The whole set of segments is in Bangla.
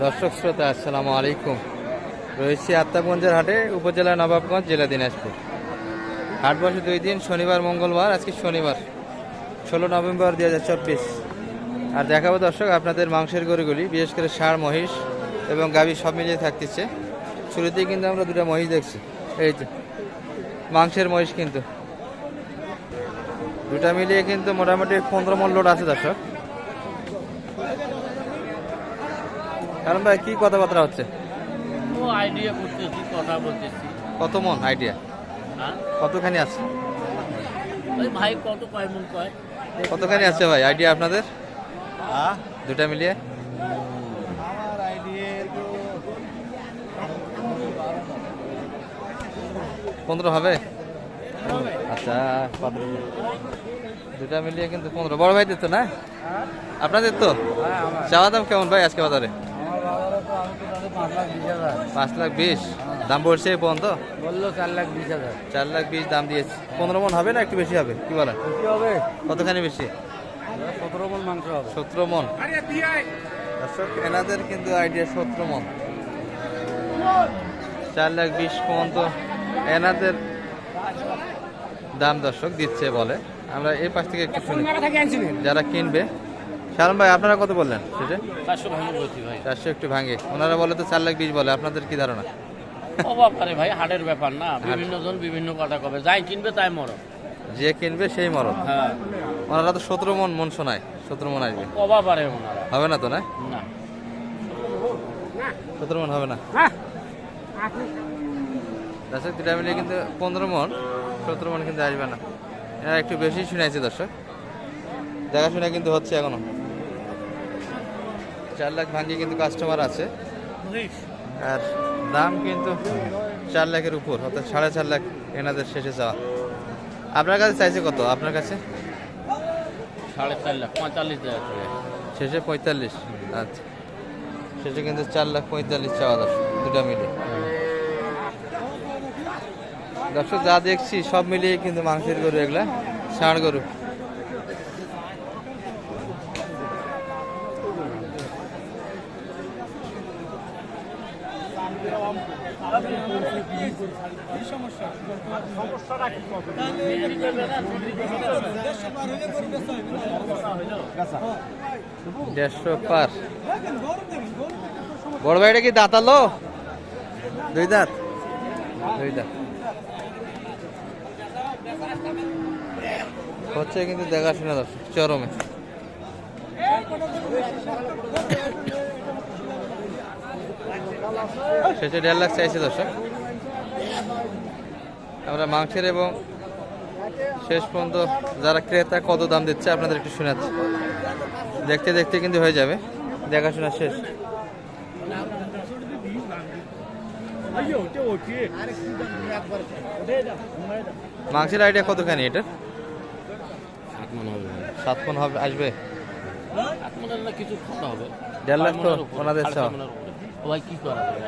দর্শক শ্রোতা আসসালামু আলাইকুম। রয়েছি আত্মাগঞ্জের হাটে, উপজেলা নবাবগঞ্জ, জেলা দিনাজপুর। হাট বসে 2 দিন, শনিবার মঙ্গলবার। আজকে শনিবার 16 নভেম্বর 2024। আর দেখাবো দর্শক আপনাদের মাংসের গরুগুলি, বিশেষ করে ষাঁড়, মহিষ এবং গাভী সব মিলিয়ে থাকতেছে। শুরুতেই কিন্তু আমরা 2টা মহিষ দেখছি, এই যে মাংসের মহিষ, কিন্তু 2টা মিলিয়ে কিন্তু মোটামুটি 15 মণ লোড আছে দর্শক। কারণ ভাই কি কথাবার্তা হচ্ছে? আইডিয়া করতেছি, কথা বলতেছি। কত মন আইডিয়া? কতখানি আছে ওই ভাই কত কয় মন কয়? কতখানি আছে ভাই আইডিয়া আপনাদের 2টা মিলিয়ে? আমার আইডিয়া তো 15 হবে। আচ্ছা, 2টা মিলিয়ে কিন্তু 15। বড় ভাইদের তো না আপনাদের তো? চাওয়া দাম কেমন ভাই আজকে বাজারে? 5,20,000 দাম বলছে এই পর্যন্ত? বললো 4,20,000। 4,20,000 দাম দিয়েছে। 15 মণ হবে না একটু বেশি হবে? কি বলেন, বেশি হবে? কতখানি বেশি? 17 মণ মাংস হবে। 17 মণ। দর্শক এনাদের কিন্তু আইডিয়া 17 মণ, 4,20,000 পর্যন্ত এনাদের দাম দর্শক দিচ্ছে বলে। আমরা এই পাশ থেকে একটু শুনি যারা কিনবে। শালম ভাই আপনারা কত বললেন? সেটা 400 ভাঙে বলছি ভাই। 400 একটু ভাঙে। ওনারা বলে তো 4,20,000 বলে। আপনাদের কি ধারণা? অবাক করে ভাই, হাটের ব্যাপার না, বিভিন্ন জন বিভিন্ন কথা কবে, যাই কিনবে তাই মরো। যে কিনবে সেই মরদ। হ্যাঁ, ওনারা তো 17 মণ শোনায়, 17 মণ আসবে। অবাক পারে ওনারা। হবে না তো? না, না 17 মণ হবে না দর্শক। 2টা মিলিয়ে কিন্তু 15 মণ, 17 মণ কিন্তু আসবে না। এরা একটু বেশি শুনাইছে দর্শক, দেখাশোনা কিন্তু হচ্ছে এখনো। 4 লাখ ভাঙিয়ে কিন্তু কাস্টমার আছে, আর দাম কিন্তু 4 লাখের উপর, অর্থাৎ 4.5 লাখ এনাদের শেষে যাওয়া। আপনার কাছে চাইছে কত? আপনার কাছে 4.5 লাখ, 45 দেওয়া আছে। শেষে 45। আচ্ছা, শেষে কিন্তু 4,45,000 চাওয়া দর্শক, 2টা মিলিয়ে। দর্শক যা দেখছি সব মিলিয়ে কিন্তু মাংসের গরু, এগুলা ষাঁড় গরু। দেড়শো পার। বড় ভাইটা কি দাঁতালো? 2 দাঁত, 2 দাঁত হচ্ছে কিন্তু দেখাশোনা দর্শক চরমে। শেষে 1.5 লাখ চাইছে দর্শক। আমরা মাংসের এবং শেষ পর্যন্ত যারা ক্রেতা কত দাম দিচ্ছে আপনাদের একটু শোনাচ্ছি। দেখতে দেখতে কিন্তু হয়ে যাবে দেখাশোনা শেষ। মাংসের আইডিয়া কতখানি এটা? 7 মন হবে। 7 মণ হবে, আসবে 7 মনের না, কিছু কত হবে? 1.5 লাখ তো ওনাদের চাওয়া। ভাই কি করা যাবে?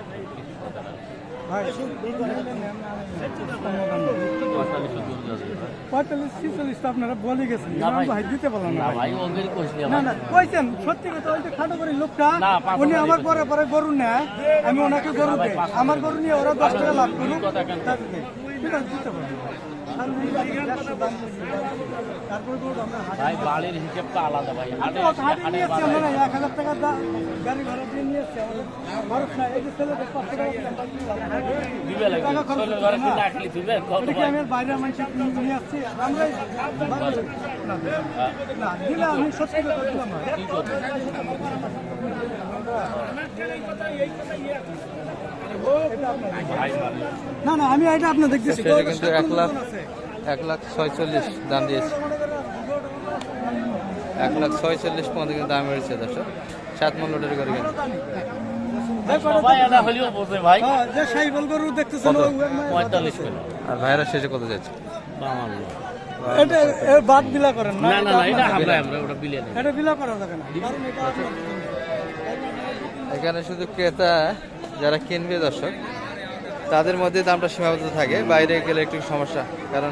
45-46 তো আপনারা বলে গেছেন, ভাই দিতে পারলাম না ভাই, ওদের কইছি না না কইছেন সত্যি কথা। ওই যে খাটো করে লোকটা, না, উনি আমার পরে পরে গরু নেয়, আমি ওনাকে গরু দেই, আমার গরু নিয়ে ওরা 10 টাকা লাভ করুক, ঠিক আছে দিতে পারবো। তারপরে ভাই বাড়ির হিসাবটা আলাদা ভাই। হাটে নিয়ে এসছি আমরা, 1,000 টাকা গাড়ি ভাড়া দিয়ে নিয়ে এসছি। খরচ নাই, এই যে ছেলেদের 5 টাকা দিবে লাগে, ছোট ঘরে কিনা খালি দিবে কত এটা কি ভাই? আমি বাইরে মানুষ নিয়ে আসছি? আমরাই না দিলে আমি সত্যি কথা দিলাম না। কি করবে? না না আমি এটা আপনার দেখতেছি সেটা কিন্তু 1,46,000 দাম দিয়েছে। 1,46,000 পর্যন্ত কিন্তু দাম হয়েছে দর্শক। 7 মণ লোডের করে কিন্তু সবাই এটা হলেও বলবে ভাই হ্যাঁ, যে সাইবল গরু দেখতেছেন কত? 45 করে। আর ভাইরা শেষে কত যাচ্ছে? 52। এটা এর বাদ বিলা করেন না, না না না, এটা আমরা ওটা বিলে নেই। এটা বিলা করা যাবে না, কারণ এটা আপনার এখানে শুধু ক্রেতা যারা কিনবে দর্শক তাদের মধ্যে দামটা সীমাবদ্ধ থাকে, বাইরে গেলে একটু সমস্যা। কারণ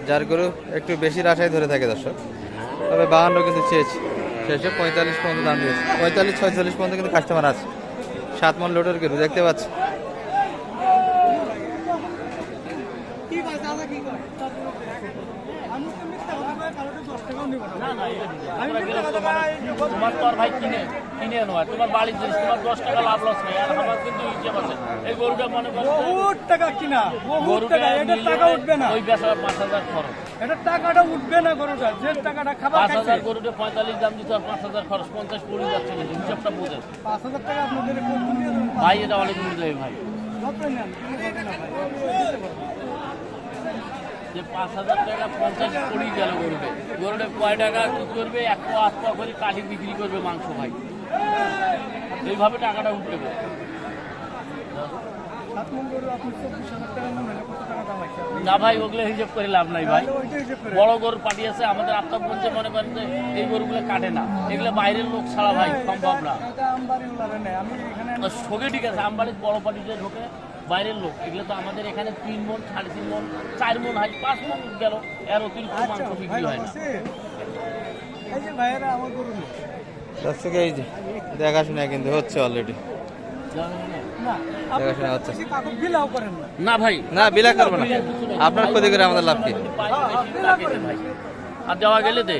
যার গরু একটু বেশি আশায় ধরে থাকে দর্শক। তবে 52 কিন্তু চেয়েছি। শেষে 45 পর্যন্ত দাম দিয়েছে, 45-46 পর্যন্ত কিন্তু কাস্টমার আছে। 7 মন লোডের গরু দেখতে পাচ্ছি। তোমার তো আর ভাই কিনে নয়, তোমার বাড়ির জিনিস, তোমার 10 টাকা লাভ লস নেই। আর আমার কিন্তু হিসেব আছে। এই গরুটা মনে করো বহুত টাকা কিনা, বহুত টাকা, এটা টাকা উঠবে না। ওই বেচা 5000 খরচ, এটা টাকাটা উঠবে না গরুটা, যে টাকাটা খাবার 5000 গরুটা 45 দাম দিতে আর 5000 খরচ, 50 পড়ে যাচ্ছে। কিন্তু হিসাবটা বুঝে 5000 টাকা আপনাদের কোন দিয়ে দেবেন? ভাই, এটা অনেক দূর যাবে ভাই। কত নেন? যে 5000 টাকা 50 পড়ে গেল গরুটা, গরুটা কয় টাকা কি করবে? 1 পা 8 পা করে কাঠি বিক্রি করবে মাংস ভাই। এইভাবে টাকাটা উঠবে। 7 মন গরু আপনি 24,000 টাকা মন হলে কত টাকা দাম আছে? না ভাই, ওগুলো হিসাব করে লাভ নাই ভাই। ওইটা হিসেব করে। বড় গরু পাঠিয়েছে আমাদের আত্মপঞ্চে, মনে করেন যে এই গরুগুলো কাটে না, এগুলো বাইরের লোক ছাড়া ভাই সম্ভব না। এটা আমবাড়ি উলারে নেই, আমি এখানে শোকে ঠিক আছে, আমবাড়ির বড় পাটিতে ঢোকে বাইরের লোক, এগুলো তো আমাদের এখানে 3 মন 3.5 মন 4 মন হয়, 5 মন গেল, এর অতিরিক্ত মাংস বিক্রি হয় না। এই যে ভাইয়েরা আমার গরু নেই। দর্শক এই যে দেখাশোনা কিন্তু হচ্ছে অলরেডি, না, দেখাশোনা হচ্ছে। আপনি কাকু বিলাও করেন না। না ভাই, না বিলা করবো না, আপনার ক্ষতি করে আমাদের লাভ কি? ভাই আর দেওয়া গেলে দে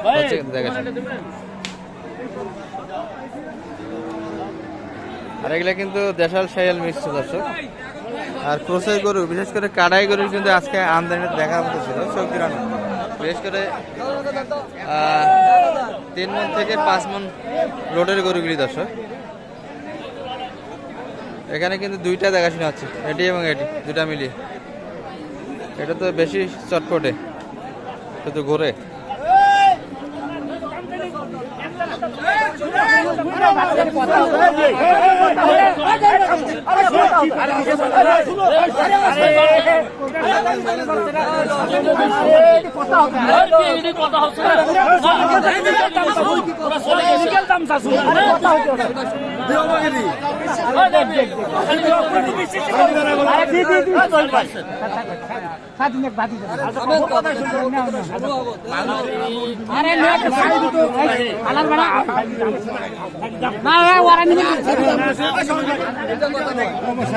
ভাই, হচ্ছে কিন্তু দেখাশোনা। আর এগুলা কিন্তু দেশাল শাইল মিক্স দর্শক। আর ক্রসের গরু, বিশেষ করে কাড়াই গরু কিন্তু আজকে আমদানি দেখার মতো ছিল সবজির। বিশেষ করে 3 মন থেকে 5 মন লোডের গরুগুলি দর্শক। এখানে কিন্তু দুইটা দেখাশোনা হচ্ছে, এটি এবং এটি দুটা মিলিয়ে। এটা তো বেশি চটপটে, শুধু ঘুরে। কথা হচ্ছে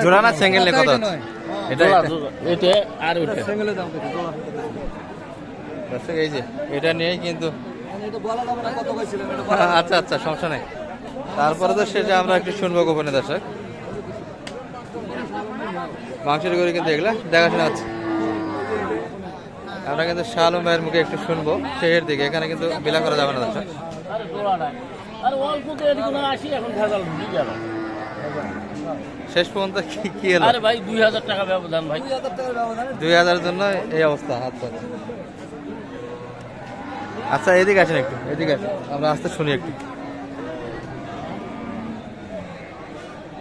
জোড়া না সিঙ্গেল নিয়ে কথা হচ্ছে? এটা এটা আর ওটা দর্শক এই যে এটা নিয়েই কিন্তু আচ্ছা আচ্ছা সমস্যা নেই। তারপরে তো সেটা আমরা একটু শুনবো গোপনে দর্শক। মাংসের গরু কিন্তু এগুলা দেখাশোনা হচ্ছে। আমরা কিন্তু শাহ আলম ভাইয়ের মুখে একটু শুনবো শেষের দিকে। এখানে কিন্তু বিলা করা যাবে না দর্শক। শেষ পর্যন্ত কি এলো? আরে ভাই 2000 টাকা ব্যবধান ভাই, 2000 জন্য এই অবস্থা। আচ্ছা আচ্ছা, এদিকে আসেন একটু, এদিকে আসেন, আমরা আস্তে শুনি একটু।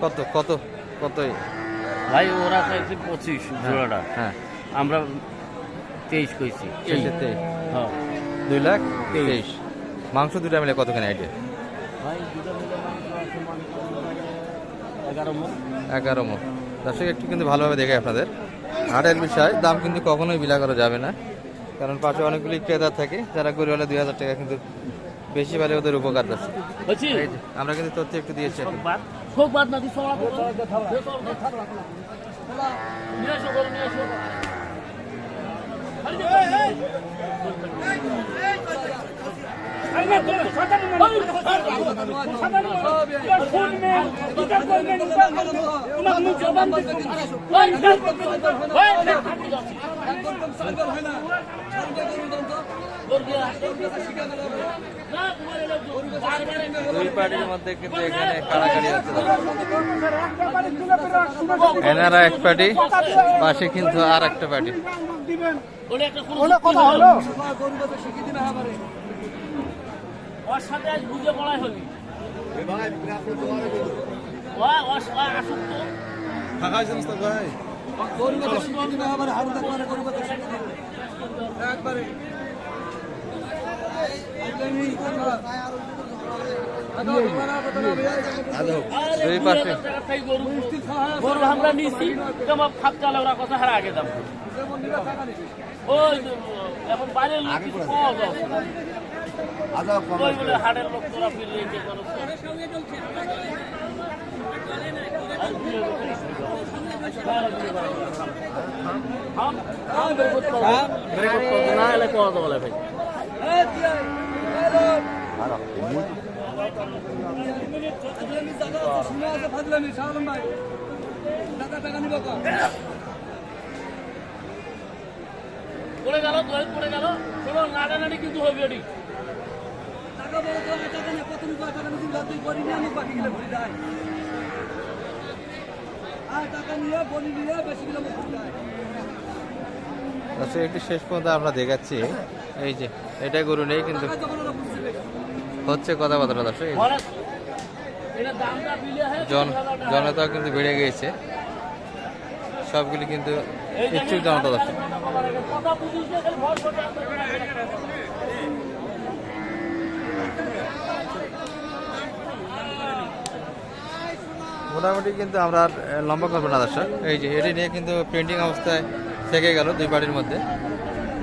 কত কত কত? ভাই ওরা চাইছে 25 জোড়াটা, হ্যাঁ আমরা 23 কইছি। শেষে 23, হ্যাঁ 2,23,000। মাংস দুটা মিলে কতখানি আইডিয়া? ভাই দুটো মিলে মাংস আছে মানে 11 মণ। 11 মণ। দর্শক একটু কিন্তু ভালোভাবে দেখে আপনাদের হাটের বিষয় দাম কিন্তু কখনোই বিলা করা যাবে না, কারণ পাশে অনেকগুলি ক্রেতার থাকে যারা গরিবওয়ালা 2000 টাকা কিন্তু বেশি পারে ওদের উপকার আছে। বুঝছি, এই যে আমরা কিন্তু তথ্য একটু দিয়েছি এখন। সব বাদ না দিছ ওরা নিয়ে এসো গরু নিয়ে এসো। দুই পার্টির মধ্যে কিন্তু এখানে কাড়াকাড়ি হচ্ছে। এনারা এক পার্টি, পাশে কিন্তু আর একটা পার্টি। ওর সাথে আজ বুঝে পড়াই হবি আসুক তো দুই পাশে গরু আমরা নিয়েছি, তোমার খাপ চালে ওরা কথা হারা আগে দাম। ওই এখন বাইরের লোক কিছু পাওয়া যাচ্ছে না। ওই বলে হাটের লোক তোরা ফিরে রেখে করো না এলে কথা বলে ভাই পড়ে গেল দোল পড়ে গেল কোনো নাড়ানাড়ি কিন্তু হবে ওটি দর্শক একটু শেষ পর্যন্ত আমরা দেখাচ্ছি এই যে এটা গরু নেই কিন্তু হচ্ছে কথাবার্তা দর্শক এই যে। এটা দামটা বিলে হয় জনতাও কিন্তু বেড়ে গিয়েছে সবগুলি কিন্তু ইচ্ছুক জনতা দর্শক কথা বুঝিস না খালি ভর করে মোটামুটি কিন্তু আমরা আর লম্বা করবো না দর্শক এই যে এটি নিয়ে কিন্তু প্রিন্টিং অবস্থায় থেকে গেল দুই পার্টির মধ্যে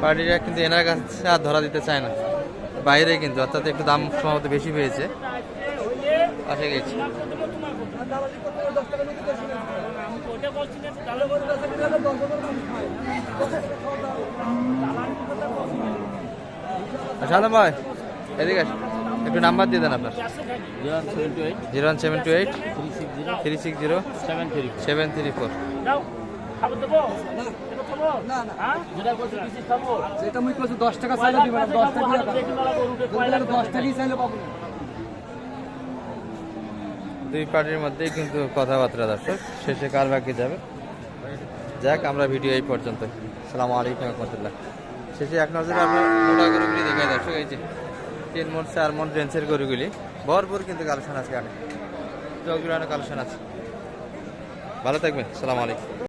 পার্টিরা কিন্তু এনার কাছে আর ধরা দিতে চায় না বাইরে কিন্তু অর্থাৎ একটু দাম সম্ভবত বেশি পেয়েছে আসে গেছি সাদম ভাই এদিকে আসুন। একটু নাম্বার দিয়ে দেন আপনার 0178 360 734 যেটা মুই কইছি 10 টাকা চাইলে দিবেন 10 টাকা 10 টাকাই চাইলে পাবো না। দুই পার্টির মধ্যেই কিন্তু কথাবার্তা দর্শক শেষে কার ভাগ্যে যাবে যাক আমরা ভিডিও এই পর্যন্ত আসসালামু আলাইকুম রহমতুল্লাহ শেষে এক নজরে আমরা মোটা গরুগুলি দেখাই দর্শক এই যে 3 মন 4 মন রেঞ্জের গরুগুলি ভরপুর কিন্তু কালেকশন আছে আনে জগগুলো কালেকশন আছে ভালো থাকবেন আসসালামু আলাইকুম।